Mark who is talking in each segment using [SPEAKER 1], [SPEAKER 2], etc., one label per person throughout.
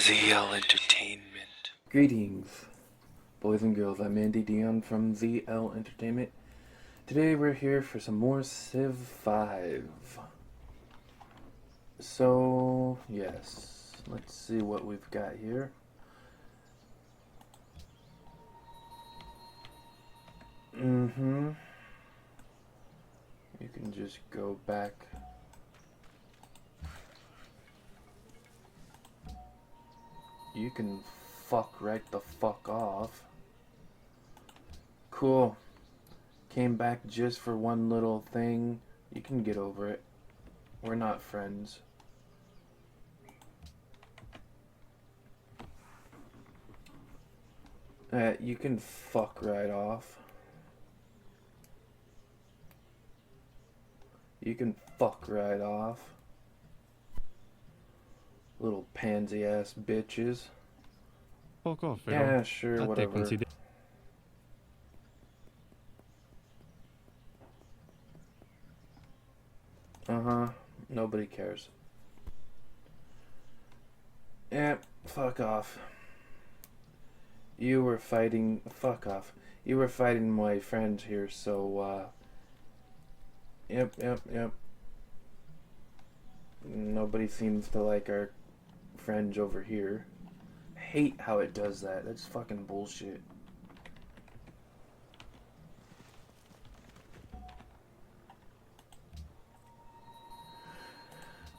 [SPEAKER 1] ZL Entertainment.
[SPEAKER 2] Greetings, boys and girls. I'm Andy Dion from ZL Entertainment. Today we're here for some more Civ 5. So, yes, let's see what we've got here. You can just go back. You can fuck right the fuck off. Cool. Came back just for one little thing. You can get over it. We're not friends. You can fuck right off. You can fuck right off. Little pansy ass bitches.
[SPEAKER 3] Poco,
[SPEAKER 2] Yeah, sure, whatever. Nobody cares. Yeah, fuck off. You were fighting. Fuck off. You were fighting my friends here, so, Yep. Nobody seems to like our friends over here. I hate how it does that. That's fucking bullshit.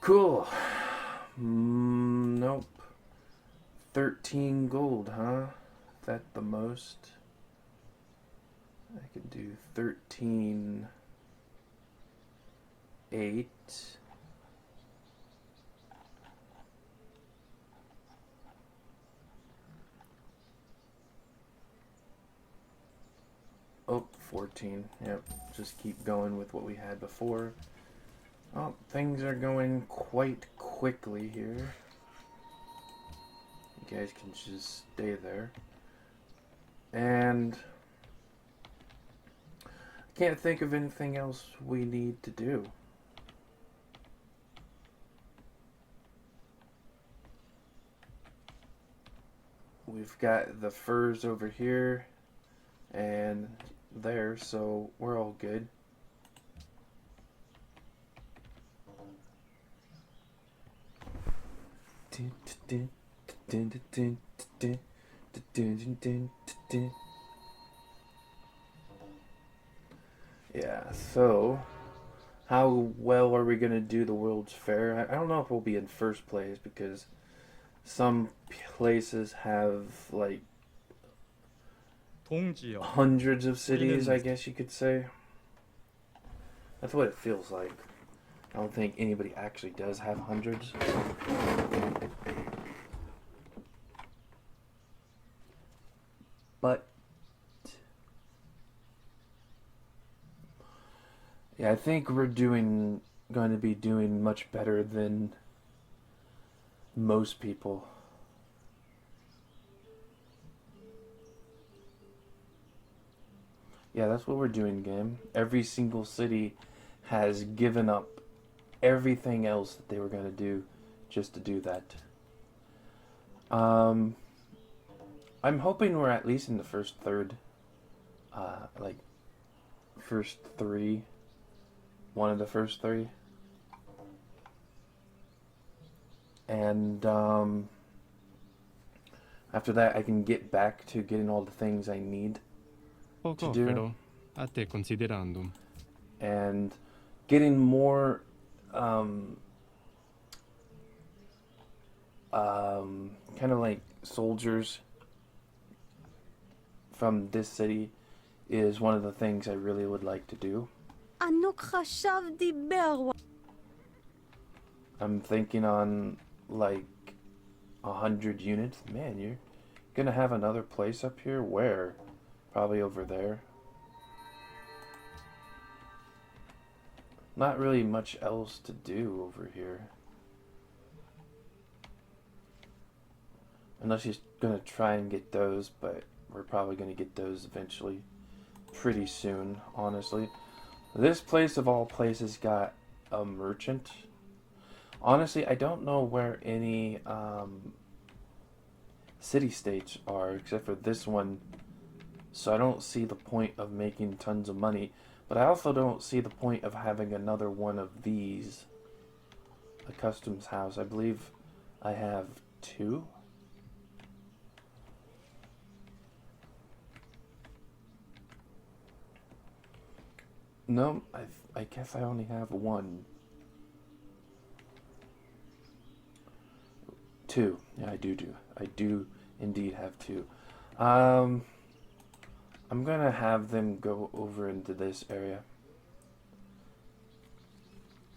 [SPEAKER 2] Cool. Nope. 13 gold, huh? Is that the most? I could do 13... 8. Oh, 14. Yep, just keep going with what we had before. Oh, things are going quite quickly here. You guys can just stay there. And I can't think of anything else we need to do. We've got the furs over here and there, so we're all good. Yeah, so how well are we gonna do the World's Fair? I don't know if we'll be in first place because some places have like hundreds of cities, I guess you could say. That's what it feels like. I don't think anybody actually does have hundreds. But yeah, I think we're going to be doing much better than most people. Yeah, that's what we're doing, game. Every single city has given up everything else that they were going to do just to do that. I'm hoping we're at least in the first third. Like, first three. One of the first three. And, after that, I can get back to getting all the things I need to do.
[SPEAKER 3] Però a te considerandum.
[SPEAKER 2] And getting more, kind of like soldiers from this city is one of the things I really would like to do. I'm thinking on like 100 units. Man, you're gonna have another place up here? Where? Probably over there. Not really much else to do over here. Unless he's gonna try and get those, but we're probably gonna get those eventually. Pretty soon, honestly. This place of all places got a merchant. Honestly, I don't know where any city-states are, except for this one. So I don't see the point of making tons of money. But I also don't see the point of having another one of these. A customs house. I believe I have 2. No, I guess I only have 1. 2. Yeah, I do. I do indeed have 2. I'm gonna have them go over into this area.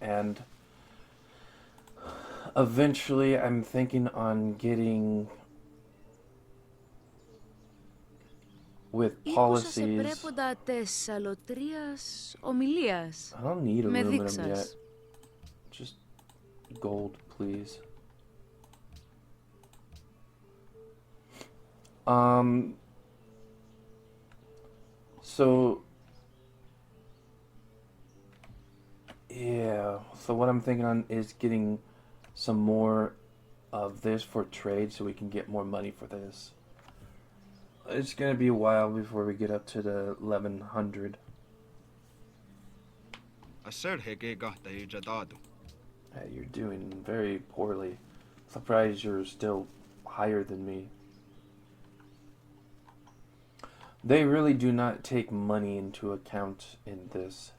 [SPEAKER 2] And eventually I'm thinking on getting with policies. I don't need aluminum yet. Just gold, please. So yeah, so what I'm thinking on is getting some more of this for trade so we can get more money for this. It's gonna be a while before we get up to the 1100. Hey, you're doing very poorly. Surprised you're still higher than me. They really do not take money into account in this.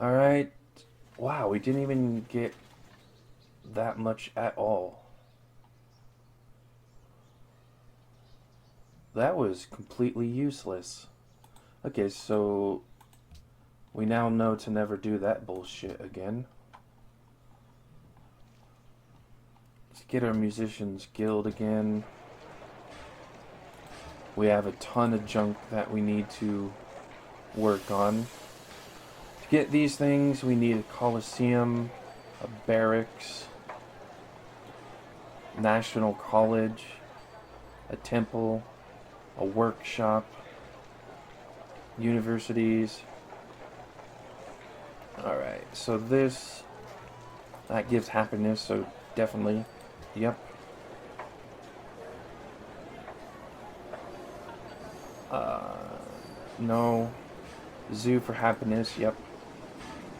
[SPEAKER 2] Alright. Wow, we didn't even get that much at all. That was completely useless. Okay, so we now know to never do that bullshit again. Let's get our musicians guild again. We have a ton of junk that we need to work on. To get these things, we need a coliseum, a barracks, national college, a temple, a workshop, universities. Alright, so this, that gives happiness, so definitely, yep. No. Zoo for happiness, yep.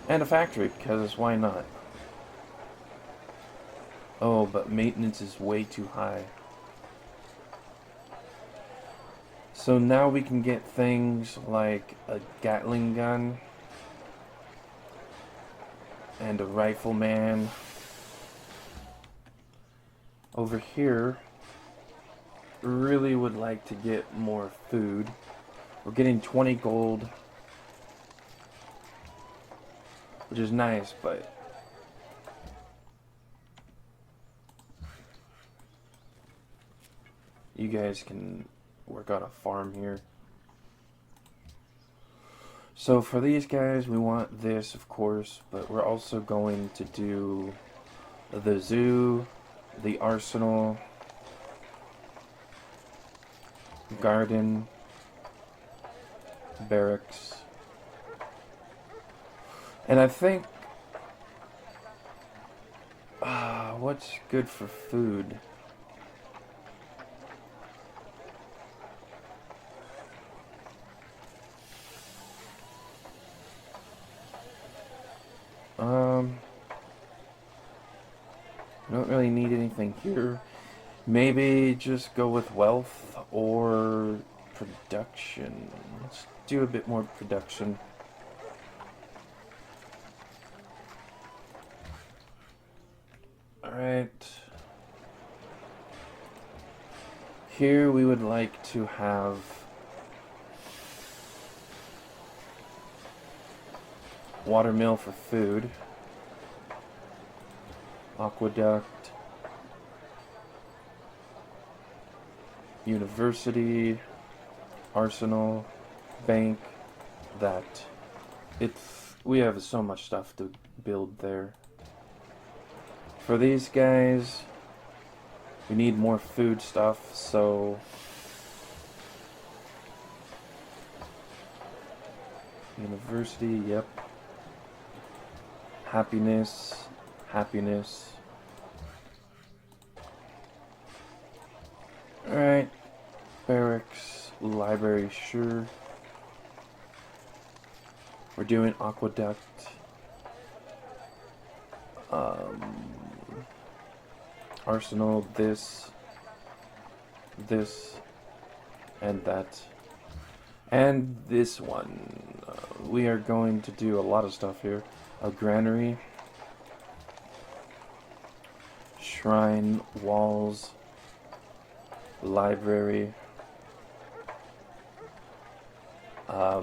[SPEAKER 2] And a factory, because why not? Oh, but maintenance is way too high. So now we can get things like a Gatling gun and a rifleman. Over here, really would like to get more food. We're getting 20 gold, which is nice, but you guys can work on a farm here. So for these guys, we want this, of course, but we're also going to do the zoo, the arsenal, garden, barracks, and I think what's good for food? Don't really need anything here. Maybe just go with wealth or production. Let's do a bit more production. Alright. Here we would like to have watermill for food, aqueduct, university, arsenal, bank, that. We have so much stuff to build there. For these guys, we need more food stuff, so university, yep. Happiness, happiness. Library, sure. We're doing aqueduct. Arsenal, this, and that. And this one. We are going to do a lot of stuff here. A granary. Shrine, walls, library.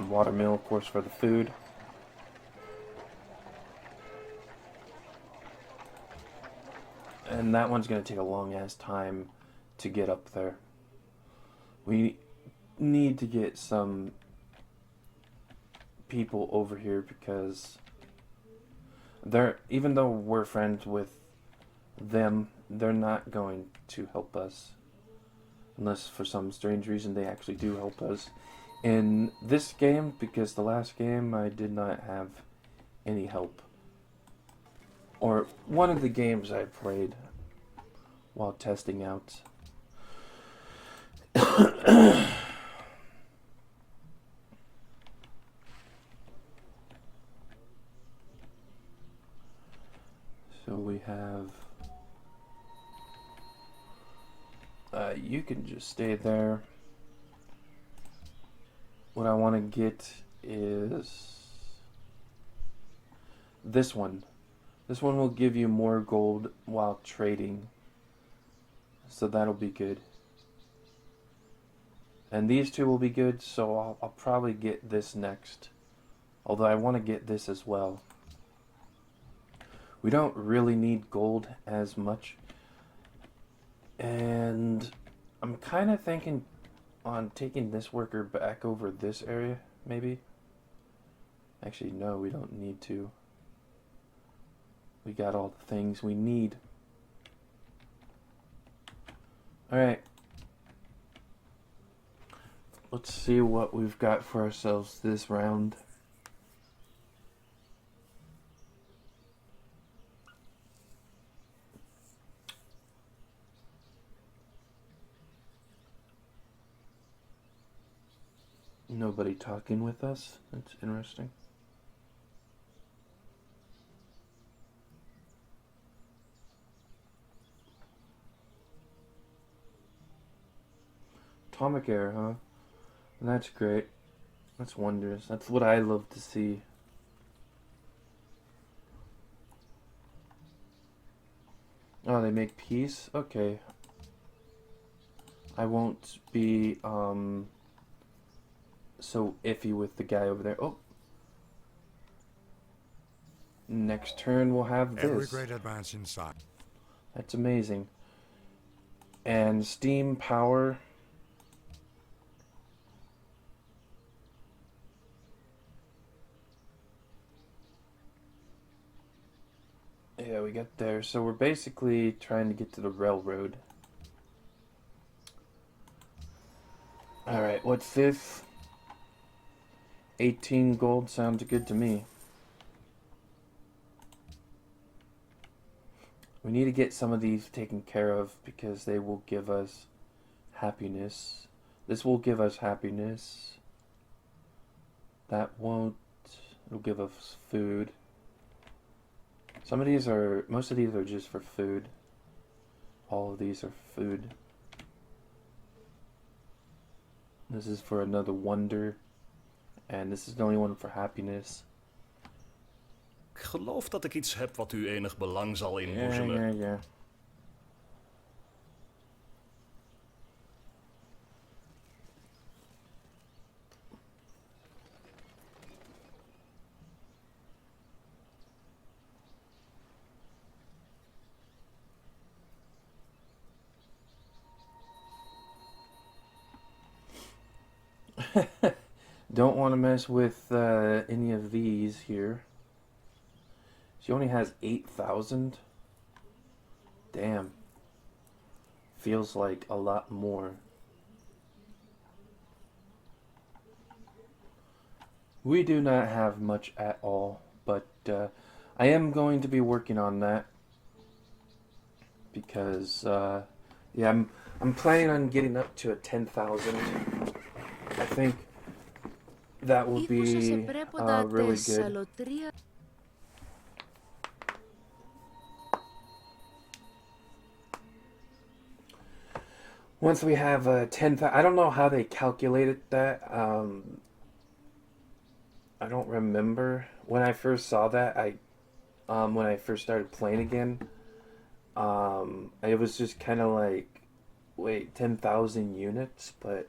[SPEAKER 2] Watermill, of course, for the food. And that one's going to take a long ass time to get up there. We need to get some people over here because even though we're friends with them, they're not going to help us unless for some strange reason they actually do help us in this game, because the last game I did not have any help. Or one of the games I played while testing out. So we have... you can just stay there. What I want to get is this one. This one will give you more gold while trading. So that'll be good. And these two will be good, so I'll probably get this next. Although I want to get this as well. We don't really need gold as much. And I'm kind of thinking on taking this worker back over this area, maybe. Actually, no, we don't need to. We got all the things we need. Alright. Let's see what we've got for ourselves this round. Nobody talking with us. That's interesting. Atomic air, huh? That's great. That's wondrous. That's what I love to see. Oh, they make peace? Okay. I won't be, so iffy with the guy over there. Oh. Next turn we'll have this.
[SPEAKER 4] Every great advance in science.
[SPEAKER 2] That's amazing. And steam power. Yeah, we got there. So we're basically trying to get to the railroad. Alright, what's this? 18 gold sounds good to me. We need to get some of these taken care of because they will give us happiness. This will give us happiness. That won't. It'll give us food. Some of these are, most of these are just for food. All of these are food. This is for another wonder. And this is the only one for happiness.
[SPEAKER 5] Ik geloof dat ik iets heb wat u enig belang zal inboezemen.
[SPEAKER 2] Yeah. Don't want to mess with any of these here. She only has 8,000. Damn. Feels like a lot more. We do not have much at all, but I am going to be working on that because yeah, I'm planning on getting up to a 10,000. I think that will
[SPEAKER 4] Ήκουσα σε
[SPEAKER 2] be
[SPEAKER 4] πρέποντα
[SPEAKER 2] really good.
[SPEAKER 4] Θεσσαλοτρία.
[SPEAKER 2] Once we have 10,000, I don't know how they calculated that. I don't remember when I first saw that. When I first started playing again, it was just kind of like, wait, 10,000 units, but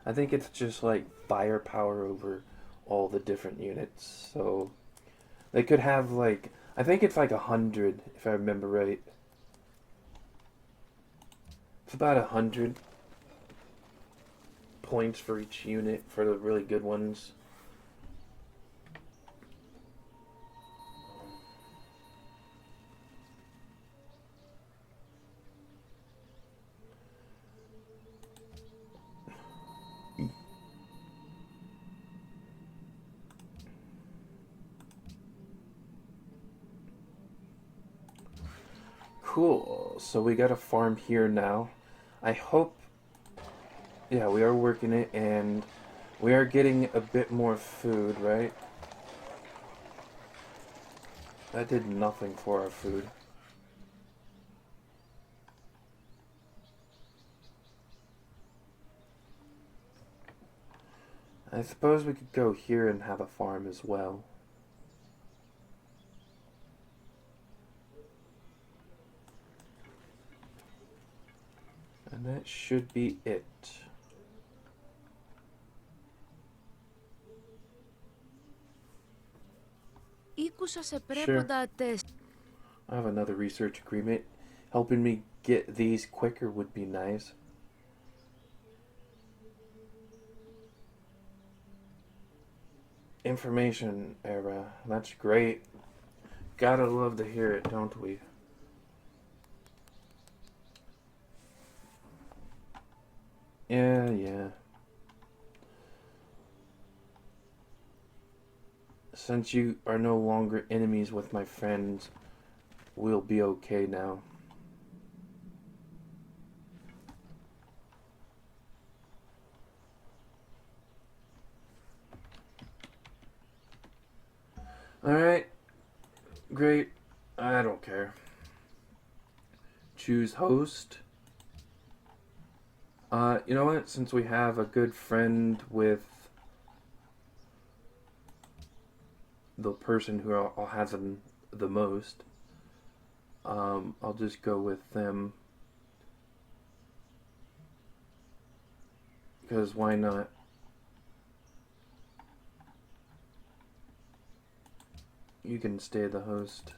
[SPEAKER 2] I think it's just like firepower over all the different units. So they could have like, I think it's like 100 if I remember right. It's about 100 points for each unit for the really good ones. Cool. So we got a farm here now. I hope. Yeah, we are working it, and we are getting a bit more food, right? That did nothing for our food. I suppose we could go here and have a farm as well. And that should be it.
[SPEAKER 4] Ήκουσα σε πρέποντα
[SPEAKER 2] I have another research agreement. Helping me get these quicker would be nice. Information era. That's great. Gotta love to hear it, don't we? Yeah. Since you are no longer enemies with my friends, we'll be okay now. Alright. Great. I don't care. Choose host. You know what? Since we have a good friend with the person who has them the most, I'll just go with them. Because why not? You can stay the host.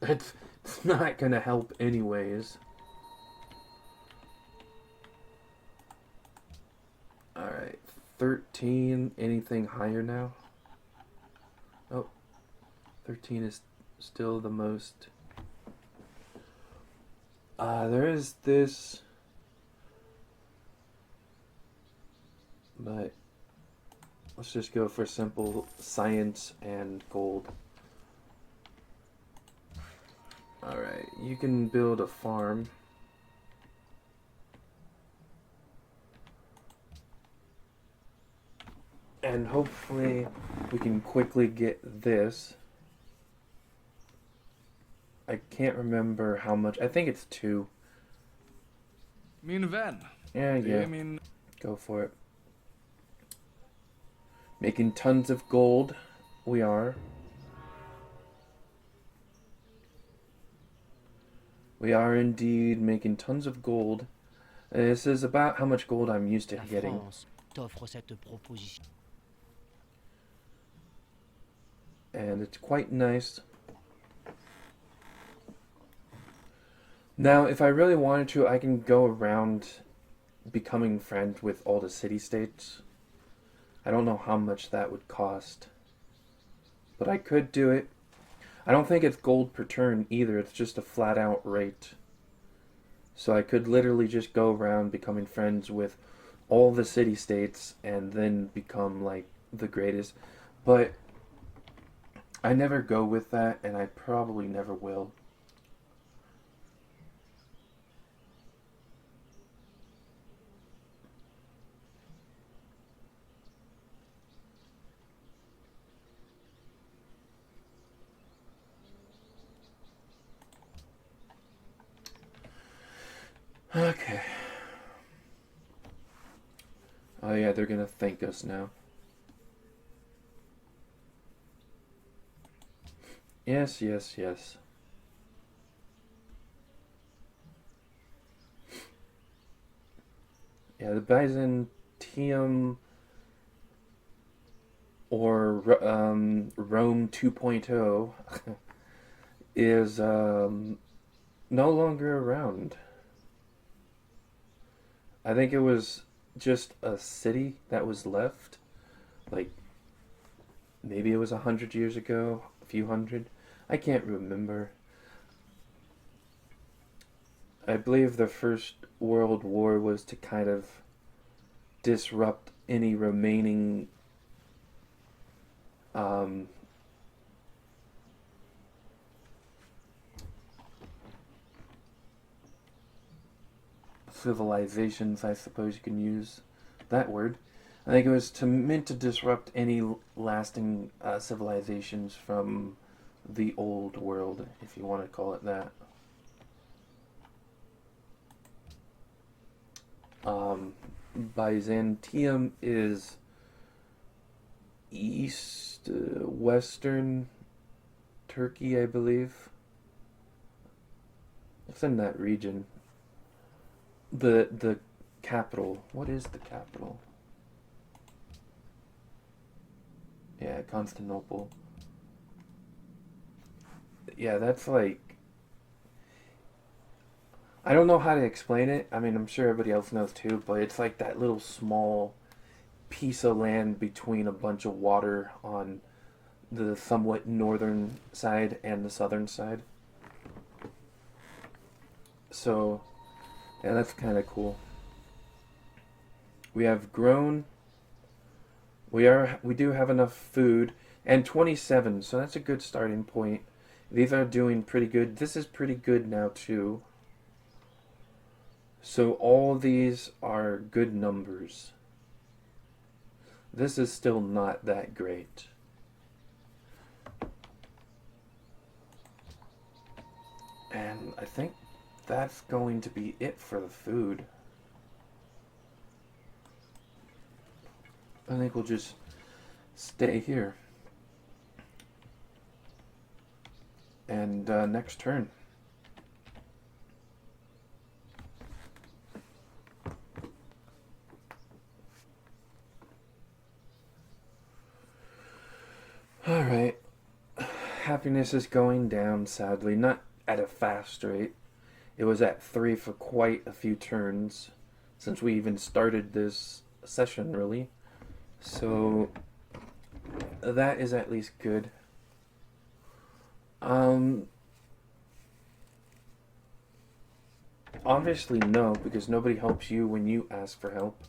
[SPEAKER 2] It's not gonna help anyways. Alright, 13. Anything higher now? Oh, 13 is still the most. There is this. But let's just go for simple science and gold. Alright, you can build a farm. And hopefully we can quickly get this. I can't remember how much. I think it's 2.
[SPEAKER 6] Min vän.
[SPEAKER 2] Yeah.
[SPEAKER 6] Det är min...
[SPEAKER 2] Go for it. Making tons of gold. We are. We are indeed making tons of gold. This is about how much gold I'm used to
[SPEAKER 7] La
[SPEAKER 2] getting.
[SPEAKER 7] France t'offre cette proposition.
[SPEAKER 2] And it's quite nice. Now, if I really wanted to, I can go around becoming friends with all the city-states. I don't know how much that would cost. But I could do it. I don't think it's gold per turn either. It's just a flat-out rate. So I could literally just go around becoming friends with all the city-states and then become, like, the greatest. But I never go with that, and I probably never will. Okay. Oh yeah, they're gonna thank us now. Yes, yes, yes. Yeah, the Byzantium or Rome 2.0 is no longer around. I think it was just a city that was left. Like, maybe it was 100 years ago, a few hundred. I can't remember. I believe the First World War was to kind of disrupt any remaining civilizations, I suppose you can use that word. I think it was meant to disrupt any lasting civilizations from the old world, if you want to call it that. Byzantium is western Turkey, I believe. It's in that region. The capital. What is the capital? Yeah, Constantinople. Yeah, that's like, I don't know how to explain it. I mean, I'm sure everybody else knows too, but it's like that little small piece of land between a bunch of water on the somewhat northern side and the southern side. So, yeah, that's kind of cool. We have grown. We do have enough food and 27, so that's a good starting point. These are doing pretty good. This is pretty good now too. So all these are good numbers. This is still not that great. And I think that's going to be it for the food. I think we'll just stay here. And next turn. Alright. Happiness is going down, sadly. Not at a fast rate. It was at 3 for quite a few turns since we even started this session, really. So that is at least good. Obviously no, because nobody helps you when you ask for help.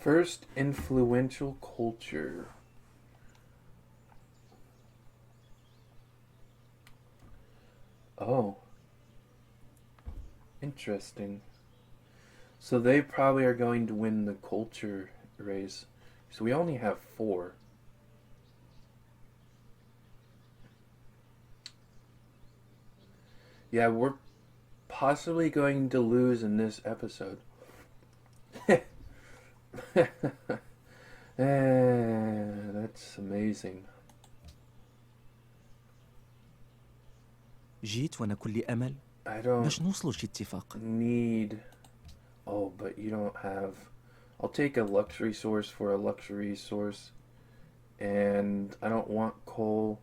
[SPEAKER 2] First influential culture. Oh. Interesting. So they probably are going to win the culture race. So we only have 4. Yeah, we're possibly going to lose in this episode. That's amazing.
[SPEAKER 8] جيت وأنا كل أمل
[SPEAKER 2] I don't
[SPEAKER 8] باش نوصلوا لشي اتفاق.
[SPEAKER 2] need... Oh, but you don't have... I'll take a luxury source for a luxury source. And I don't want coal.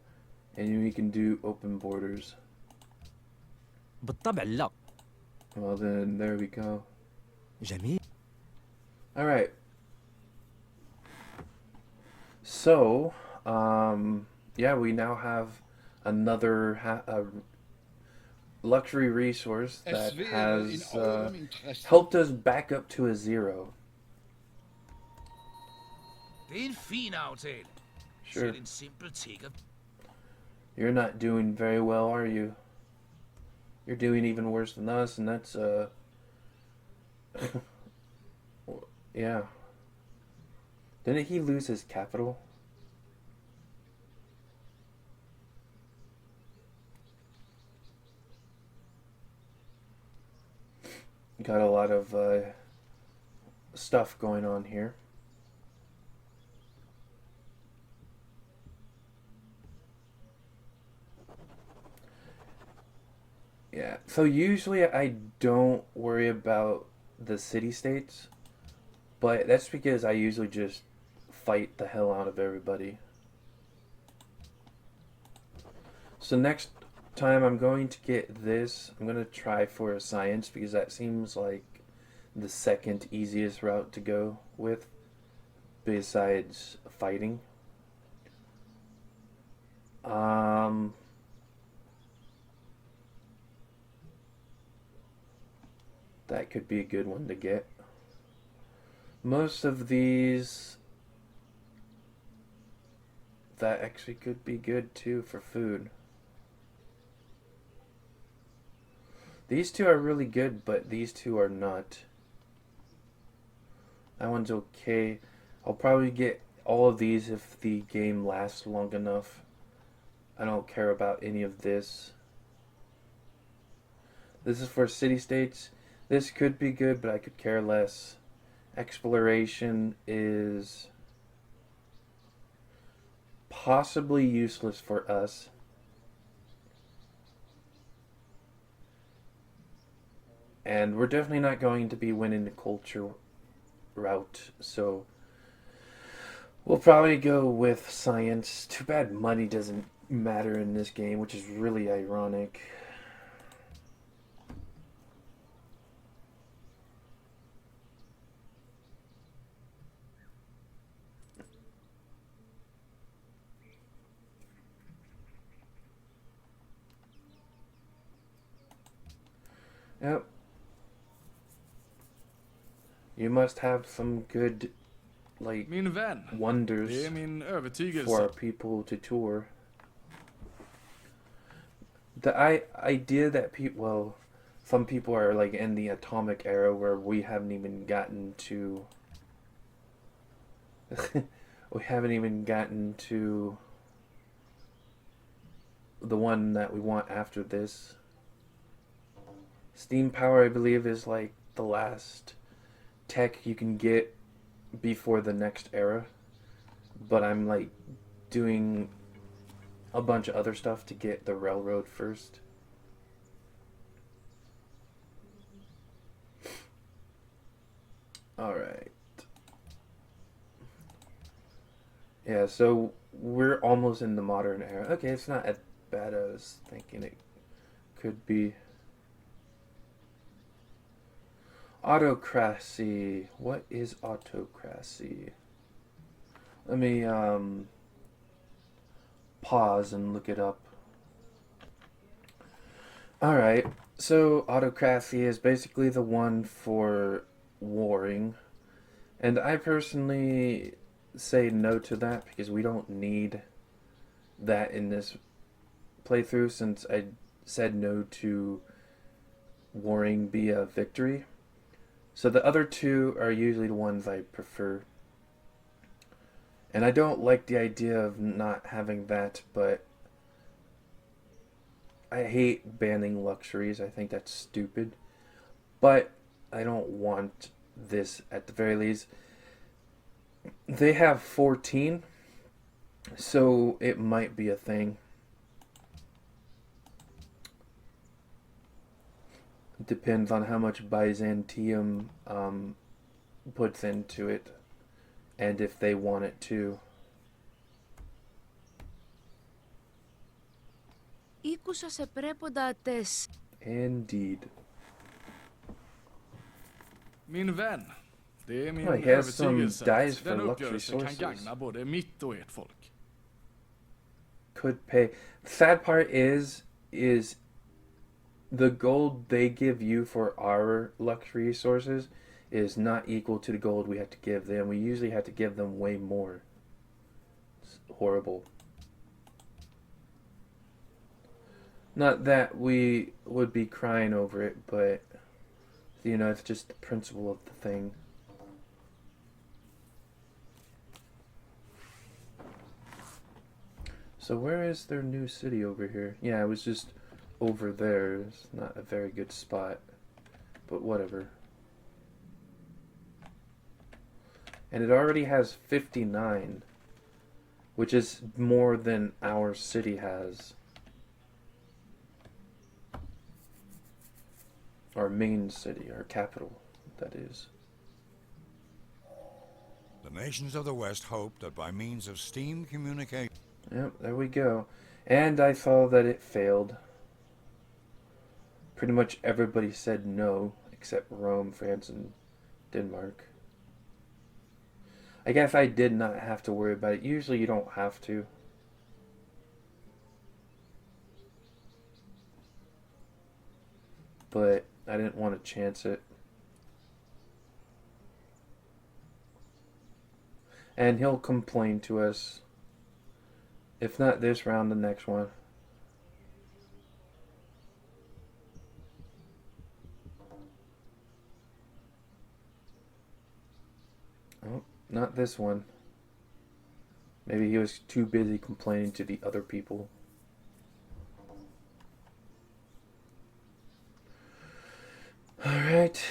[SPEAKER 2] And we can do open borders.
[SPEAKER 8] بالطبع لا.
[SPEAKER 2] Well then, there we go.
[SPEAKER 8] جميل.
[SPEAKER 2] Alright. So, yeah, we now have another luxury resource that has helped us back up to a 0.
[SPEAKER 6] Den fin aftale.
[SPEAKER 2] Sure. You're not doing very well, are you? You're doing even worse than us, and that's, yeah. Didn't he lose his capital? Got a lot of, stuff going on here. Yeah, so usually I don't worry about the city-states, but that's because I usually just fight the hell out of everybody. So next time I'm going to get this, I'm going to try for a science because that seems like the second easiest route to go with besides fighting. That could be a good one to get. Most of these, that actually could be good too for food. These two are really good, but these two are not. That one's okay. I'll probably get all of these if the game lasts long enough. I don't care about any of this. This is for city-states. This could be good, but I could care less. Exploration is possibly useless for us. And we're definitely not going to be winning the culture route, so we'll probably go with science. Too bad money doesn't matter in this game, which is really ironic. Yep. You must have some good, like,
[SPEAKER 6] Min vän, det
[SPEAKER 2] wonders
[SPEAKER 6] är min övertygelse.
[SPEAKER 2] for people to tour. The idea that people, well, some people are like in the atomic era where we haven't even gotten to, we haven't even gotten to the one that we want after this. Steam power, I believe, is like the last tech you can get before the next era. But I'm like doing a bunch of other stuff to get the railroad first. Alright. Yeah, so we're almost in the modern era. Okay, it's not as bad as I was thinking it could be. Autocracy. What is autocracy? Let me pause and look it up. Alright, so autocracy is basically the one for warring. And I personally say no to that because we don't need that in this playthrough since I said no to warring via victory. So the other two are usually the ones I prefer. And I don't like the idea of not having that, but I hate banning luxuries. I think that's stupid. But I don't want this at the very least. They have 14, so it might be a thing. It depends on how much Byzantium puts into it, and if they want it to.
[SPEAKER 4] Ήκουσα σε πρέποντα τες.
[SPEAKER 2] Indeed.
[SPEAKER 6] Min vän, det är min
[SPEAKER 2] Oh, he has some
[SPEAKER 6] övertygelse
[SPEAKER 2] dyes
[SPEAKER 6] att
[SPEAKER 2] for
[SPEAKER 6] den
[SPEAKER 2] luxury
[SPEAKER 6] uppgörelsen kan
[SPEAKER 2] sources.
[SPEAKER 6] gagna både mitt och ert folk.
[SPEAKER 2] Could pay. The sad part is the gold they give you for our luxury sources is not equal to the gold we have to give them. We usually have to give them way more It's horrible. Not that we would be crying over it, but, you know, it's just the principle of the thing. So where is their new city over here? Yeah, it was just over there. It's not a very good spot, but whatever. And it already has 59, which is more than our city has. Our main city, our capital, that is.
[SPEAKER 9] The nations of the West hoped that by means of steam communication...
[SPEAKER 2] Yep, there we go. And I saw that it failed. Pretty much everybody said no, except Rome, France, and Denmark. I guess I did not have to worry about it. Usually you don't have to. But I didn't want to chance it. And he'll complain to us. If not this round, the next one. Oh, not this one. Maybe he was too busy complaining to the other people. Alright.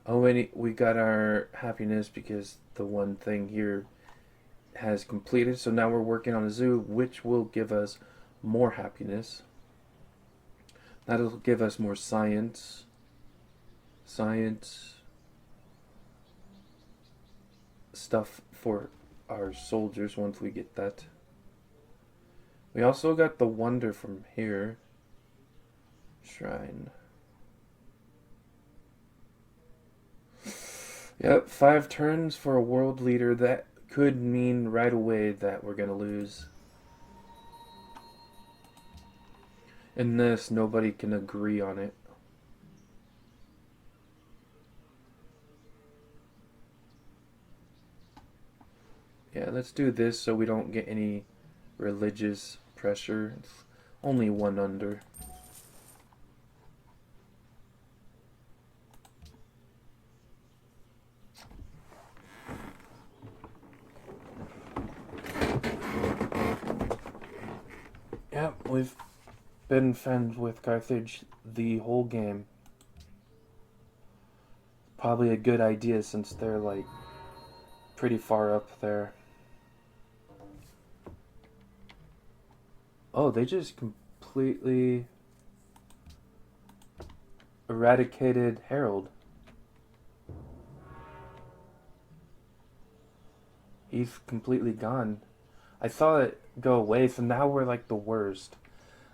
[SPEAKER 2] Oh, and we got our happiness because the one thing here has completed. So now we're working on a zoo, which will give us more happiness. That'll give us more science. Science. Stuff for our soldiers once we get that. We also got the wonder from here. Shrine. Yep, 5 turns for a world leader. That could mean right away that we're gonna lose. In this, nobody can agree on it. Yeah, let's do this so we don't get any religious pressure. It's only 1 under. Yep, we've been friends with Carthage the whole game. Probably a good idea since they're like pretty far up there. Oh, they just completely eradicated Harold. He's completely gone. I saw it go away, so now we're like the worst.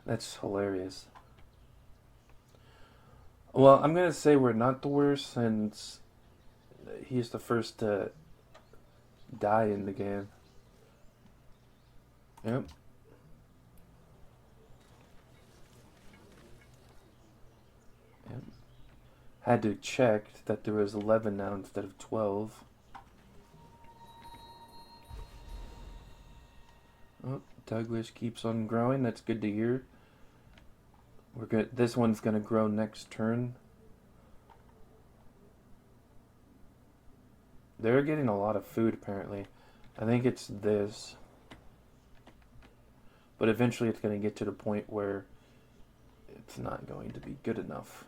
[SPEAKER 2] That's hilarious. Well, I'm gonna say we're not the worst since he's the first to die in the game. Yep. Yep. Had to check that there was 11 now instead of 12. Oh, Douglas keeps on growing. That's good to hear. We're good. This one's gonna grow next turn. They're getting a lot of food apparently. I think it's this. But eventually it's gonna get to the point where it's not going to be good enough.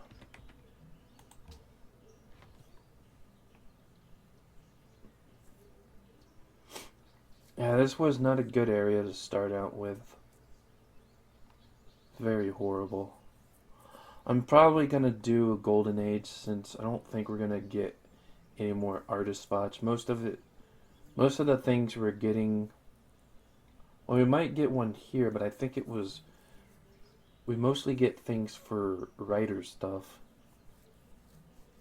[SPEAKER 2] Yeah, this was not a good area to start out with. Very horrible. I'm probably gonna do a golden age since I don't think we're gonna get any more artist spots. Most of the things we're getting. Well, we might get one here, but I think it was. We mostly get things for writer stuff.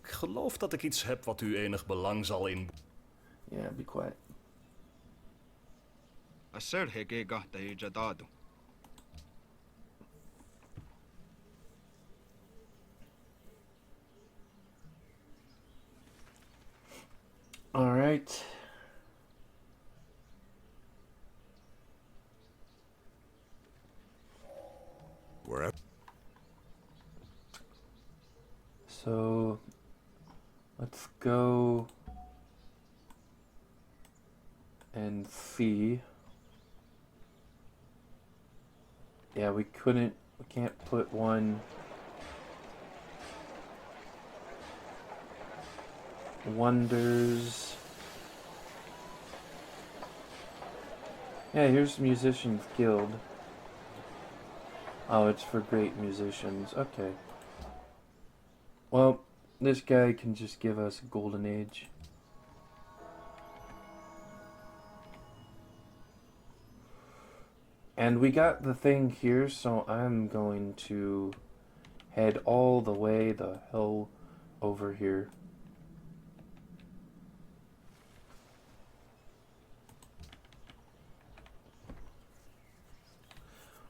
[SPEAKER 5] Ik geloof dat ik iets heb wat u enig belang zal in...
[SPEAKER 2] Yeah, be quiet. Alright.
[SPEAKER 9] wherever.
[SPEAKER 2] So let's go and see. Yeah, we can't put one wonders. Yeah, here's Musicians Guild. Oh, it's for great musicians. Okay. Well, this guy can just give us Golden Age. And we got the thing here, so I'm going to head all the way the hell over here.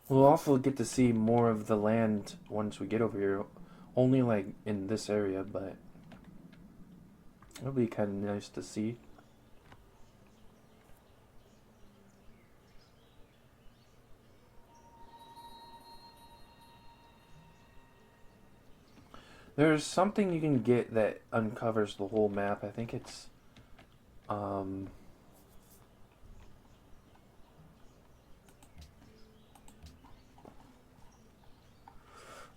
[SPEAKER 2] We'll also get to see more of the land once we get over here. Only like in this area, but it'll be kind of nice to see. There's something you can get that uncovers the whole map. I think it's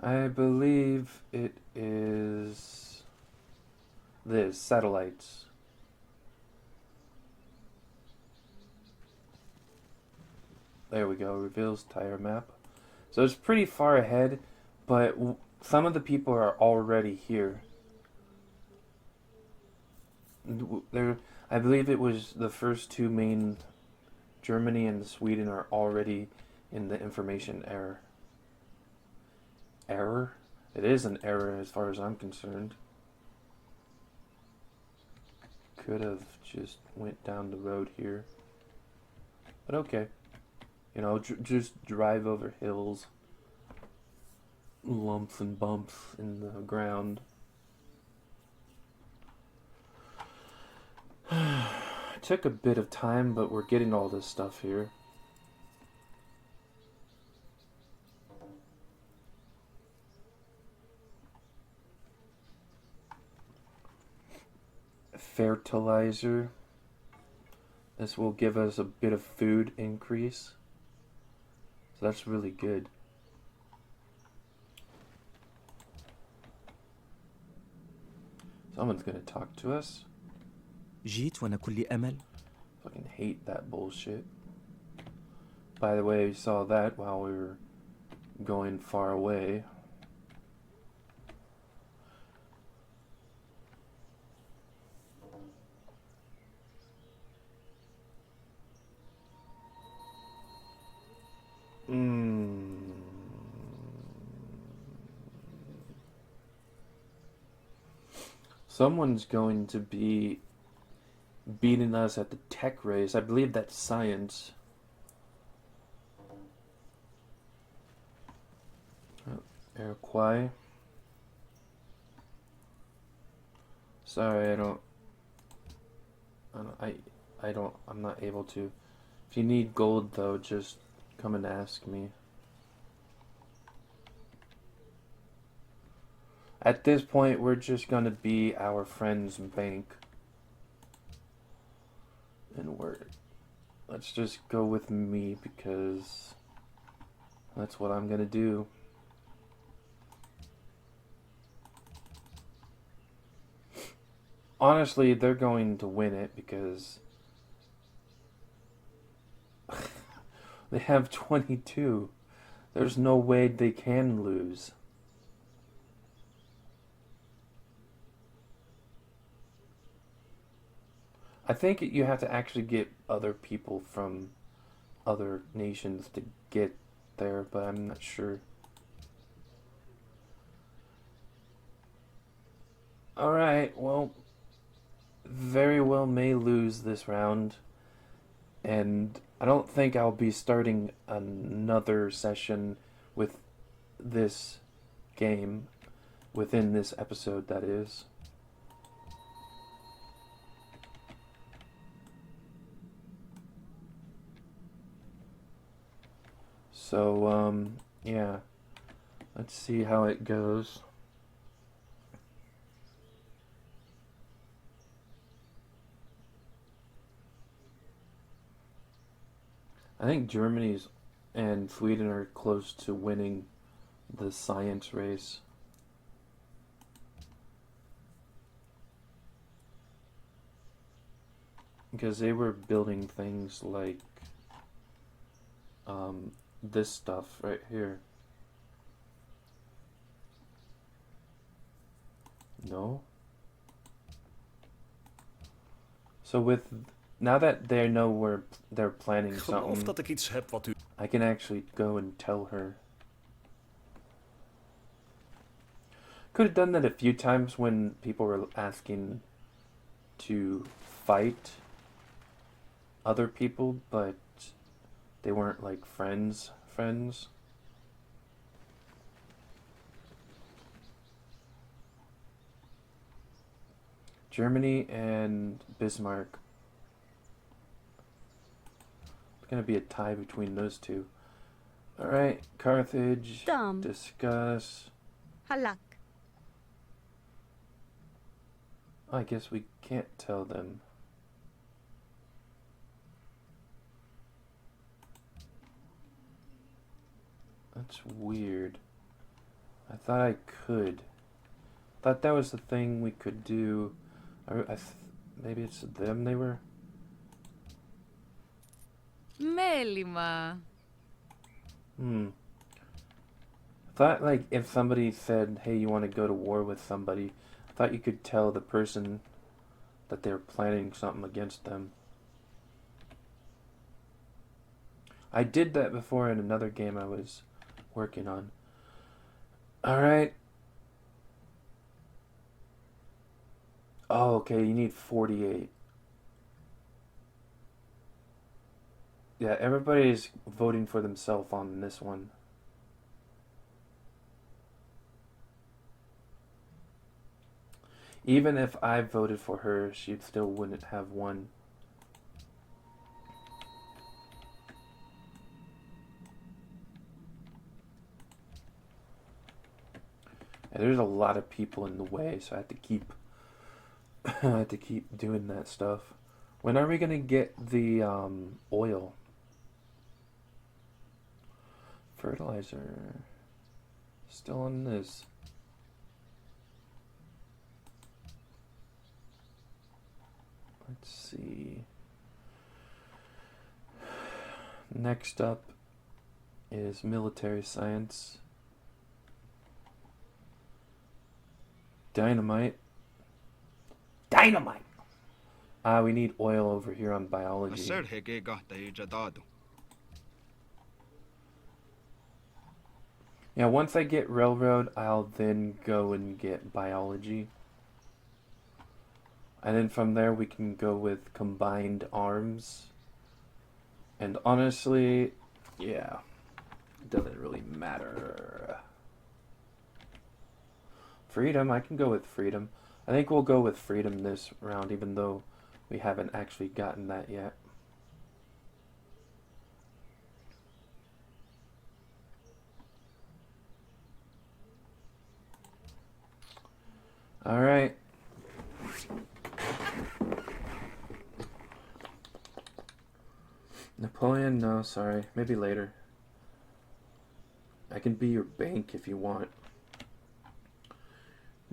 [SPEAKER 2] I believe it is this satellites. There we go, reveals tire map. So it's pretty far ahead, but some of the people are already here. There, I believe it was the first two main, Germany and Sweden, are already in the information error. Error? It is an error as far as I'm concerned. Could have just went down the road here. But okay. You know, just drive over hills. Lumps and bumps in the ground. It took a bit of time, but we're getting all this stuff here. Fertilizer. This will give us a bit of food increase. So that's really good. Someone's gonna talk to us.
[SPEAKER 8] جيت وأنا كل أمل.
[SPEAKER 2] Fucking hate that bullshit. By the way, we saw that while we were going far away. Someone's going to be beating us at the tech race. I believe that's science. Iroquois. Sorry, I'm not able to. If you need gold though, just come and ask me. At this point, we're just gonna be our friend's bank. And let's just go with me because that's what I'm gonna do. Honestly, they're going to win it because they have 22. There's no way they can lose. I think you have to actually get other people from other nations to get there, but I'm not sure. Alright, well, very well may lose this round, and I don't think I'll be starting another session with this game within this episode, that is. So, yeah. Let's see how it goes. I think Germany's and Sweden are close to winning the science race. Because they were building things like this stuff right here. No? So with now that they know where they're planning
[SPEAKER 5] Ik geloof
[SPEAKER 2] something,
[SPEAKER 5] dat ik iets heb wat u...
[SPEAKER 2] I can actually go and tell her. Could have done that a few times when people were asking to fight other people, but they weren't like friends. Germany and Bismarck. It's gonna be a tie between those two. Alright, Carthage.
[SPEAKER 4] Tam.
[SPEAKER 2] Discuss.
[SPEAKER 4] Halak.
[SPEAKER 2] I guess we can't tell them. That's weird. I thought I could. Thought that was the thing we could do. Maybe it's them they were.
[SPEAKER 4] Μέλημα.
[SPEAKER 2] I thought like if somebody said, hey, you want to go to war with somebody, I thought you could tell the person that they're planning something against them. I did that before in another game I was working on. Alright. Oh, okay, you need 48. Yeah, everybody's voting for themselves on this one. Even if I voted for her, she still wouldn't have won. And there's a lot of people in the way, so I have to keep I have to keep doing that stuff. When are we gonna get the oil? Fertilizer. Still on this. Let's see. Next up is military science. Dynamite. Dynamite! We need oil over here on biology. Yeah, once I get railroad, I'll then go and get biology. And then from there we can go with combined arms. And honestly, yeah, it doesn't really matter. Freedom, I can go with freedom. I think we'll go with freedom this round, even though we haven't actually gotten that yet. Alright. Napoleon, no, sorry. Maybe later. I can be your bank if you want.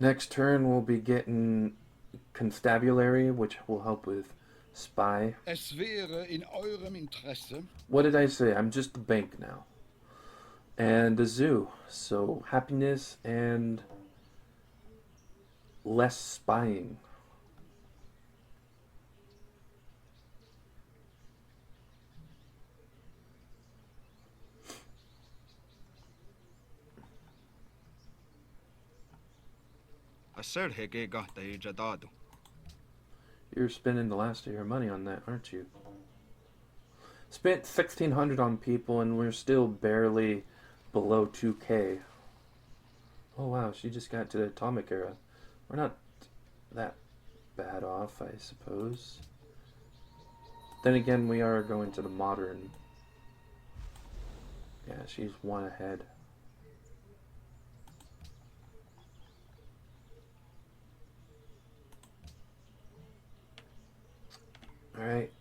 [SPEAKER 2] Next turn we'll be getting constabulary, which will help with spy.
[SPEAKER 10] Es wäre in eurem Interesse.
[SPEAKER 2] What did I say? I'm just the bank now. And the zoo. So happiness and less spying. You're spending the last of your money on that, aren't you? Spent 1,600 on people and we're still barely below 2K. Oh wow, she just got to the atomic era. We're not that bad off, I suppose. Then again, we are going to the modern. Yeah, she's one ahead. Alright.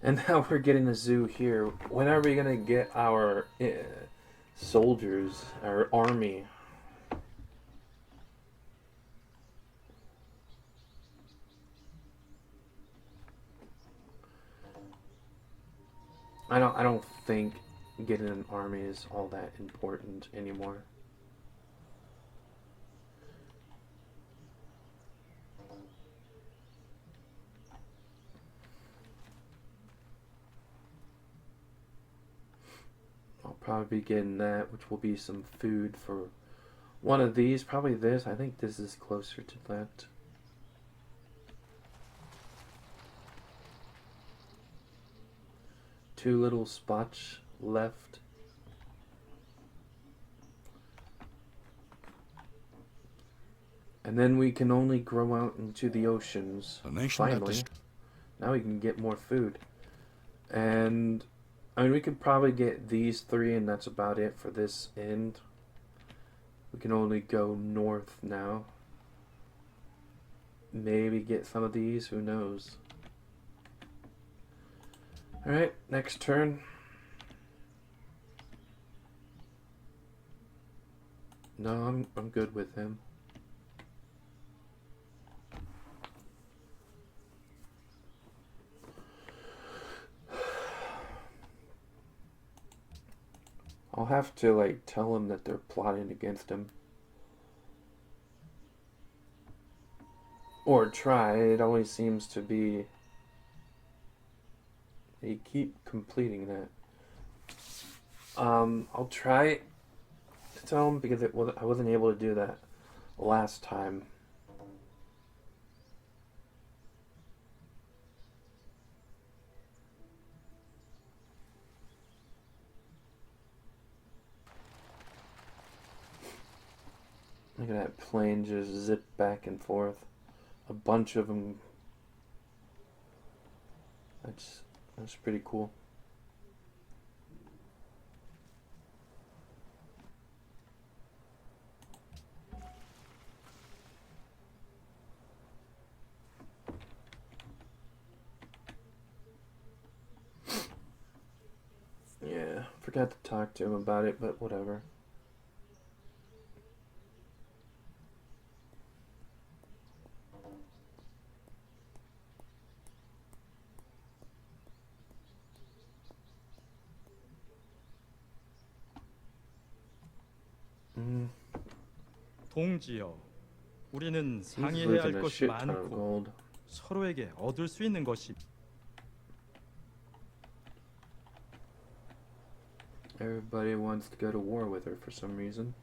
[SPEAKER 2] And now we're getting a zoo here. When are we gonna get our soldiers, our army? I don't think getting an army is all that important anymore. I'll probably be getting that, which will be some food for one of these. Probably this. I think this is closer to that. Two little spots left. And then we can only grow out into the oceans.
[SPEAKER 9] A nation that
[SPEAKER 2] Finally. Now we can get more food. And I mean, we could probably get these three, and that's about it for this end. We can only go north now. Maybe get some of these, who knows. Alright, next turn. No, I'm good with him. I'll have to, like, tell him that they're plotting against him. Or try. It always seems to be... They keep completing that. I'll try to tell him because I wasn't able to do that last time. Look at that plane just zip back and forth. A bunch of them. That's pretty cool. Yeah, forgot to talk to him about it, but whatever.
[SPEAKER 11] 동지여, 우리는
[SPEAKER 2] He's
[SPEAKER 11] 상의해야
[SPEAKER 2] losing
[SPEAKER 11] 할
[SPEAKER 2] a
[SPEAKER 11] 것이
[SPEAKER 2] shit ton of
[SPEAKER 11] 많고
[SPEAKER 2] gold.
[SPEAKER 11] 서로에게 얻을 수 있는 것이
[SPEAKER 2] Everybody wants to go to war with her for some reason.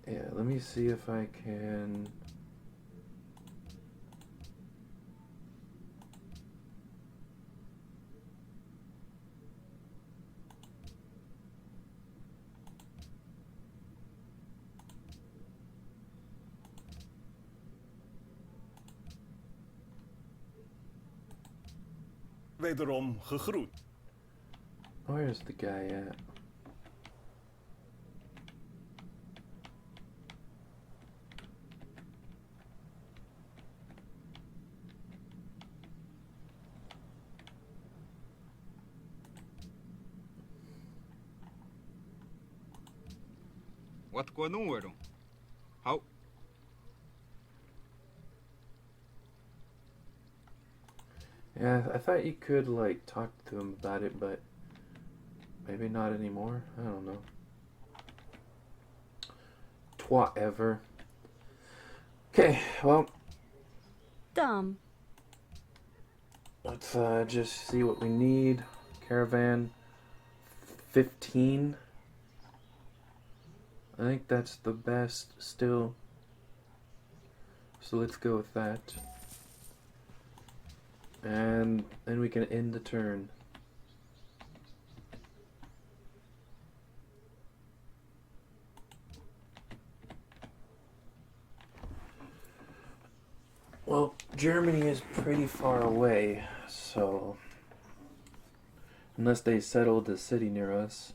[SPEAKER 2] Yeah, let me see if I can...
[SPEAKER 5] Wederom gegroet.
[SPEAKER 2] Where's the guy at?
[SPEAKER 12] Wat kon doen worden? Hou.
[SPEAKER 2] Yeah, I thought you could, like, talk to him about it, but maybe not anymore. I don't know. Whatever. Okay, well,
[SPEAKER 4] Dumb.
[SPEAKER 2] let's just see what we need. Caravan 15. I think that's the best still. So let's go with that. And then we can end the turn. Well, Germany is pretty far away, so unless they settled a city near us.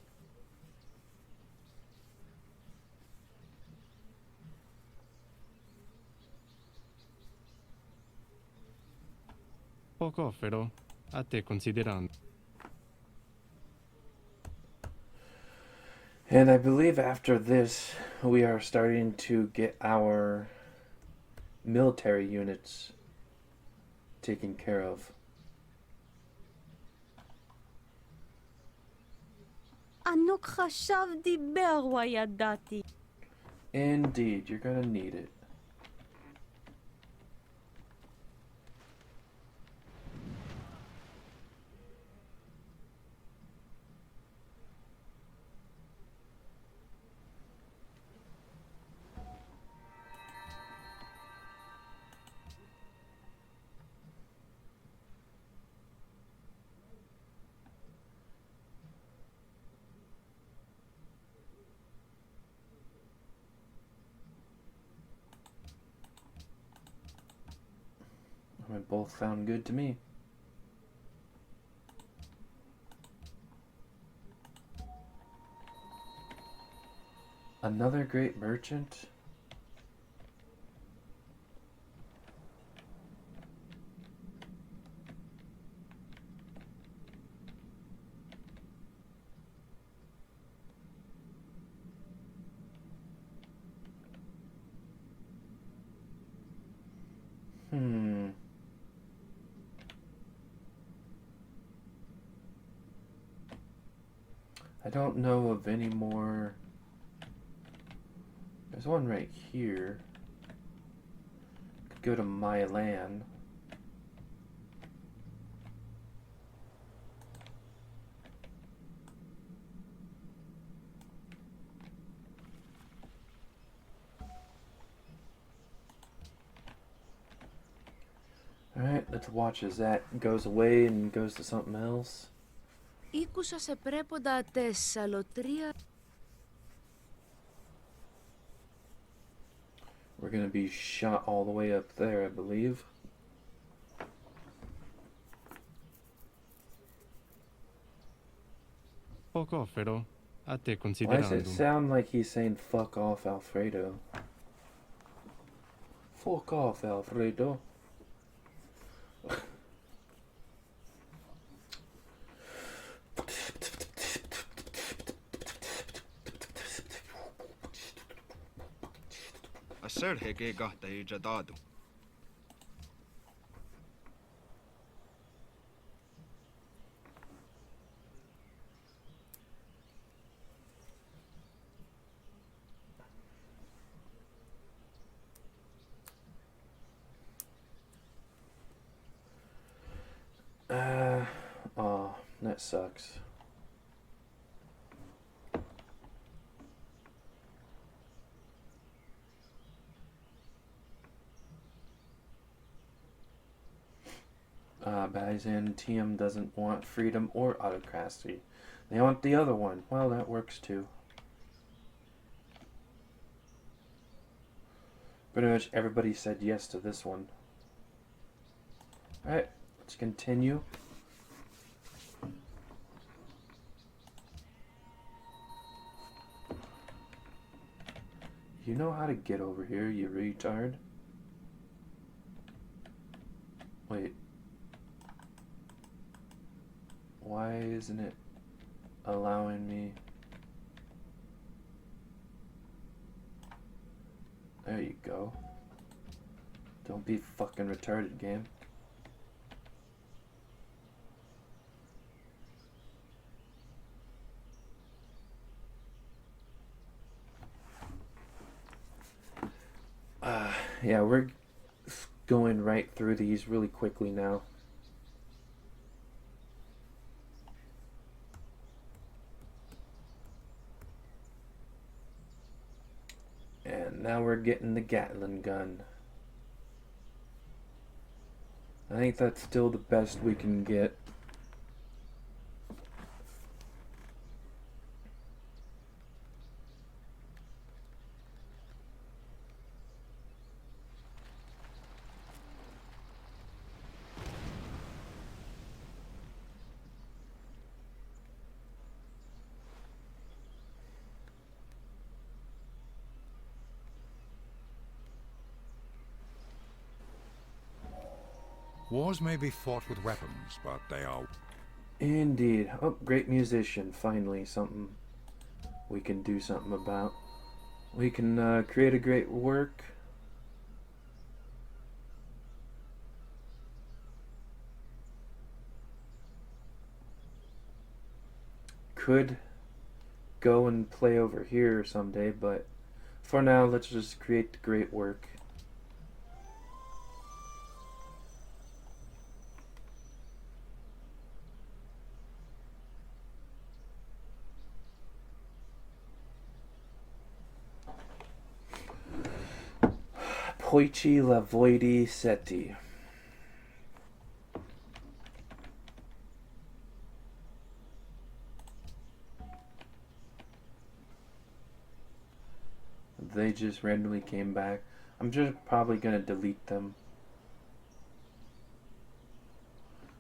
[SPEAKER 3] Poco off, però. A te considerando.
[SPEAKER 2] And I believe after this, we are starting to get our military units taken care of.
[SPEAKER 4] ענוג חשב דיבר וידעתי.
[SPEAKER 2] Indeed, you're gonna need it. They both sound good to me. Another great merchant? I don't know of any more. There's one right here. Could go to Milan. Alright, let's watch as that goes away and goes to something else.
[SPEAKER 4] Ήκουσα σε πρέποντα Τεσσαλοτρία.
[SPEAKER 2] We're gonna be shot all the way up there, I believe.
[SPEAKER 3] Poco off, però. A te
[SPEAKER 2] Why does
[SPEAKER 3] considerando.
[SPEAKER 2] it sound like he's saying fuck off, Alfredo? Fuck off, Alfredo.
[SPEAKER 12] السر هيك قهطة جدادو.
[SPEAKER 2] Oh, that sucks. Byzantium doesn't want freedom or autocracy. They want the other one. Well, that works too. Pretty much everybody said yes to this one. Alright, let's continue. You know how to get over here, you retard? Wait. Why isn't it allowing me? There you go. Don't be fucking retarded, game. Yeah, we're going right through these really quickly now. And now we're getting the Gatling gun. I think that's still the best we can get.
[SPEAKER 9] Wars may be fought with weapons, but they are...
[SPEAKER 2] Indeed. Oh, great musician. Finally, something we can do something about. We can create a great work. Could go and play over here someday, but for now, let's just create the great work. Poichi Lavoidi Seti. They just randomly came back. I'm just probably gonna delete them.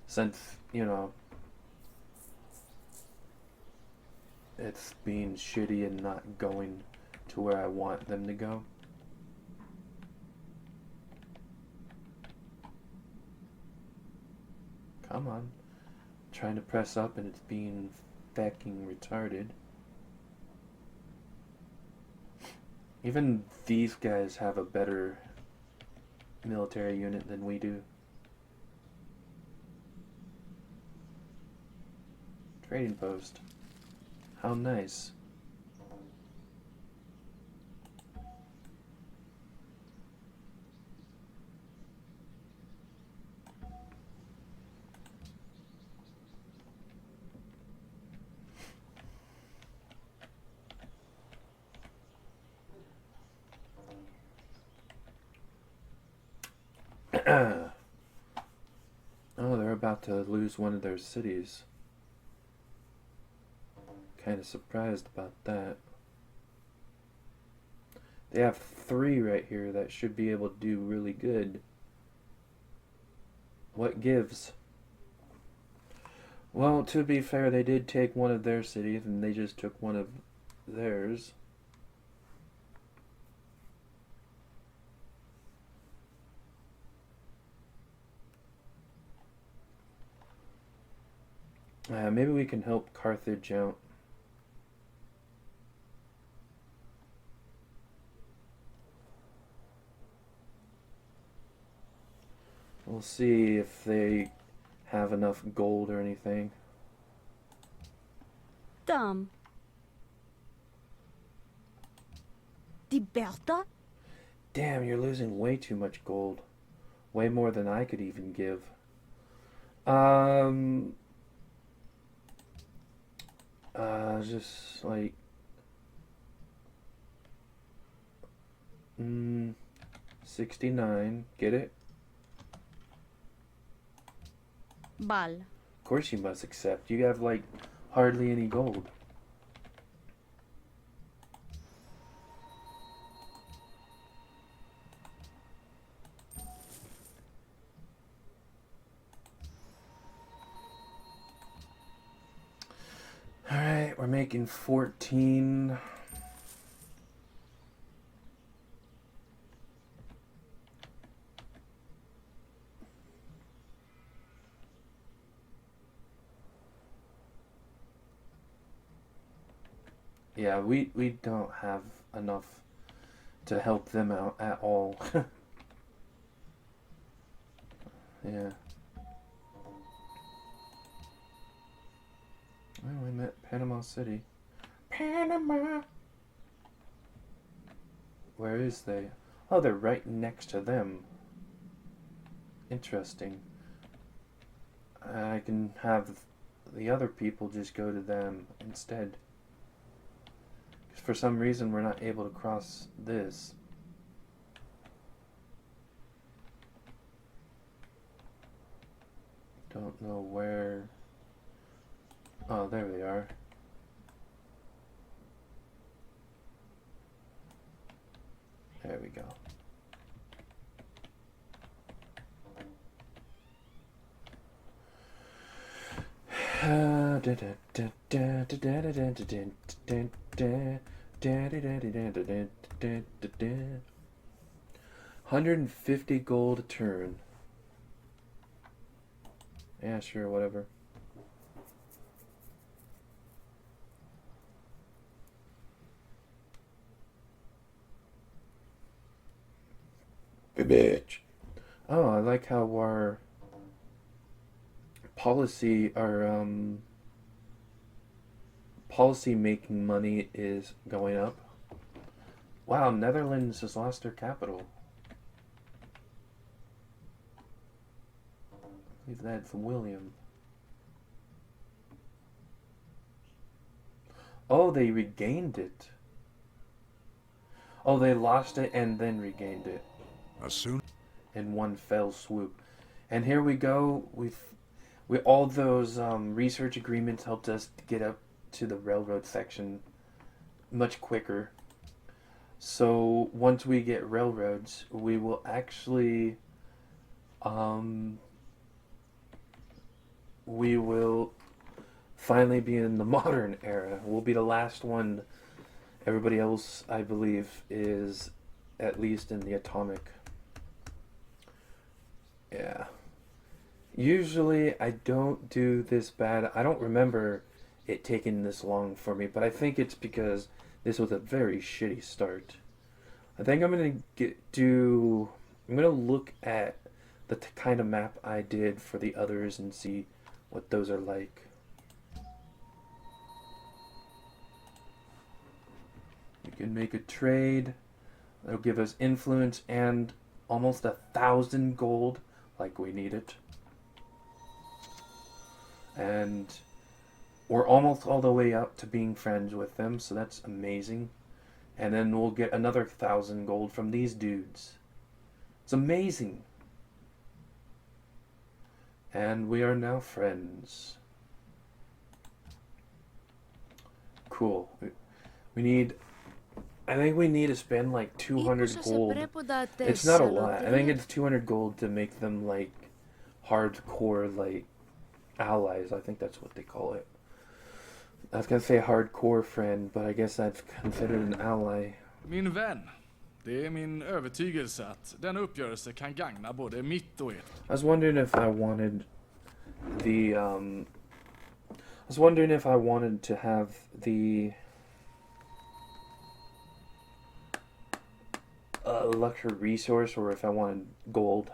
[SPEAKER 2] Since, you know, it's being shitty and not going to where I want them to go. Come on. I'm trying to press up and it's being fucking retarded. Even these guys have a better military unit than we do. Trading post. How nice. Oh, they're about to lose one of their cities. Kind of surprised about that. They have 3 right here that should be able to do really good. What gives? Well, to be fair, they did take one of their cities and they just took one of theirs. Maybe we can help Carthage out. We'll see if they have enough gold or anything.
[SPEAKER 4] Dam. Diberta?
[SPEAKER 2] Damn, you're losing way too much gold. Way more than I could even give. Just like 69. Get it?
[SPEAKER 4] Bal.
[SPEAKER 2] Of course you must accept. You have like hardly any gold. Alright, we're making 14. Yeah, we don't have enough to help them out at all. Yeah. Well, we met Panama City. Panama! Where is they? Oh, they're right next to them. Interesting. I can have the other people just go to them instead. 'Cause for some reason we're not able to cross this. Don't know where... Oh, there they are. There we go. $150 gold a turn. Yeah, sure, whatever. Bitch. Oh, I like how our policy making money is going up. Wow, Netherlands has lost their capital. I believe that's William. Oh, they regained it. Oh, they lost it and then regained it. In one fell swoop. And here we go. We all those research agreements helped us get up to the railroad section much quicker. So once we get railroads, we will actually we will finally be in the modern era. We'll be the last one. Everybody else, I believe, is at least in the atomic. Yeah. Usually I don't do this bad. I don't remember it taking this long for me, but I think it's because this was a very shitty start. I think I'm going to look at the kind of map I did for the others and see what those are like. We can make a trade. That'll give us influence and almost 1,000 gold, like we need it. And we're almost all the way up to being friends with them, so that's amazing. And then we'll get another 1,000 gold from these dudes. It's amazing. And we are now friends. Cool. I think we need to spend like 200 gold. It's not a lot. I think it's 200 gold to make them like hardcore like allies. I think that's what they call it. I was gonna say hardcore friend, but I guess that's considered an ally.
[SPEAKER 6] Min vän, det är min övertygelse att den uppgörelse kan gagna både mitt och ert.
[SPEAKER 2] I was wondering if I wanted to have the luxury resource or if I wanted gold.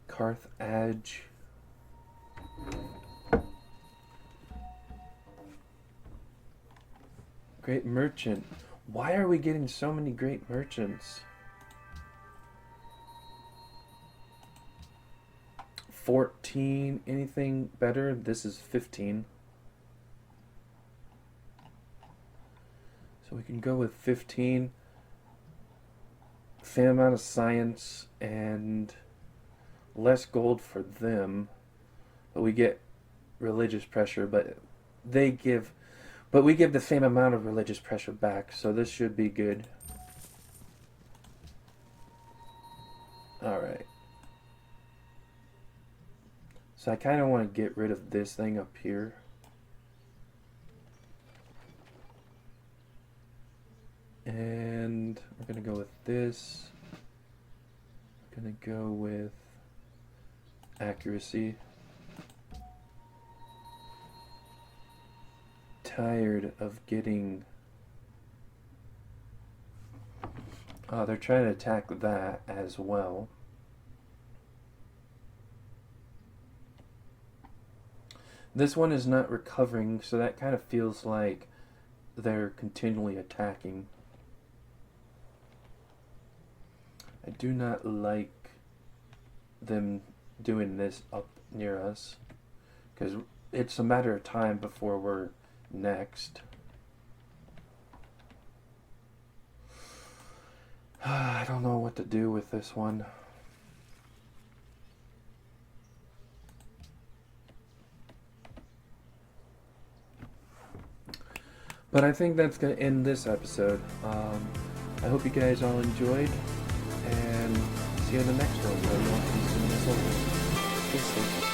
[SPEAKER 2] Carthage. Great merchant. Why are we getting so many great merchants? 14. Anything better? This is 15. So we can go with 15. Same amount of science and less gold for them. But we get religious pressure, but we give the same amount of religious pressure back, so this should be good. Alright. So I kind of want to get rid of this thing up here. And we're going to go with this. We're going to go with accuracy. Tired of getting... they're trying to attack that as well. This one is not recovering, so that kind of feels like they're continually attacking. I do not like them doing this up near us, because it's a matter of time before we're next. I don't know what to do with this one. But I think that's going to end this episode. I hope you guys all enjoyed. see you in the next one where you want to be seeing the soldiers. Stay safe.